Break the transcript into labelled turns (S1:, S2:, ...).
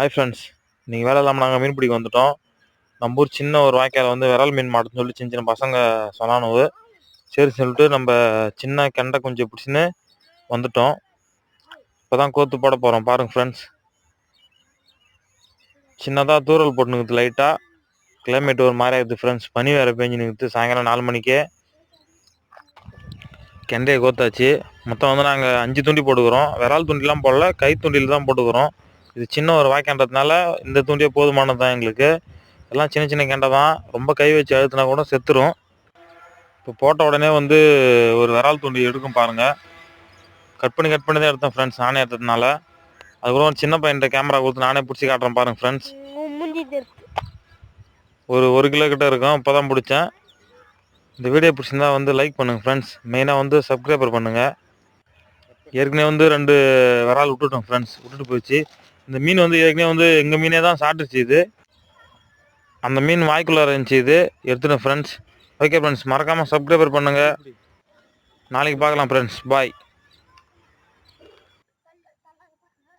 S1: Hi friends, இன்றைக்கி வேலை இல்லாமல் நாங்கள் மீன் பிடிக்க வந்துட்டோம். நம்ம ஊர் சின்ன ஒரு வாய்க்கால் வந்து விரால் மீன் மாட்டுன்னு சொல்லி சின்ன சின்ன பசங்க சொன்னானுவு. சரி சொல்லிட்டு நம்ம சின்ன கெண்டை குஞ்சு பிடிச்சின்னு வந்துட்டோம். இப்போ தான் கோத்து போட போகிறோம். பாருங்கள் ஃப்ரெண்ட்ஸ், சின்னதாக தூரல் போட்டுனுக்குது லைட்டாக. கிளைமேட் ஒரு மாதிரி ஆகுது ஃப்ரெண்ட்ஸ். பனி வேறு பேஞ்சுனுக்குது. சாயங்காலம் 4 மணிக்கே கெண்டையை கோத்தாச்சு. மொத்தம் வந்து நாங்கள் 5 தூண்டி போட்டுக்கிறோம். விரால் தூண்டிலாம் போடல, கை தூண்டில் தான் போட்டுக்கிறோம். இது சின்ன ஒரு வாய்க்கான்றதுனால இந்த தூண்டியே போதுமானது தான் எங்களுக்கு. எல்லாம் சின்ன சின்ன கெண்டை தான். ரொம்ப கை வச்சு அழுத்தினா கூட செத்துரும். இப்போ போட்ட உடனே வந்து ஒரு விரால் தூண்டி எடுக்கும் பாருங்கள். கட் பண்ணி தான் எடுத்தேன் ஃப்ரெண்ட்ஸ், நானே எடுத்ததுனால. அதுக்கப்புறம் சின்ன பையன்கிட்ட கேமரா கொடுத்து நானே பிடிச்சி காட்டுறேன் பாருங்கள் ஃப்ரெண்ட்ஸ். ஒரு கிலோ கிட்ட இருக்கும். இப்போ தான் பிடிச்சேன். இந்த வீடியோ பிடிச்சிருந்தா வந்து லைக் பண்ணுங்கள் ஃப்ரெண்ட்ஸ். மெயினாக வந்து சப்ஸ்கிரைபர் பண்ணுங்கள். ஏற்கனவே வந்து 2 விரால் விட்டுட்டோம் ஃப்ரெண்ட்ஸ், விட்டுட்டு போயிடுச்சு. இந்த மீன் வந்து ஏற்கனவே வந்து எங்கள் மீனே தான் சாப்பிட்டுச்சு. இது அந்த மீன் வாய்க்குள்ளார இருந்துச்சு. இது எடுத்துட்டேன் ஃப்ரெண்ட்ஸ். ஓகே ஃப்ரெண்ட்ஸ், மறக்காமல் சப்ஸ்கிரைபர் பண்ணுங்கள். நாளைக்கு பார்க்கலாம் ஃப்ரெண்ட்ஸ். பாய்.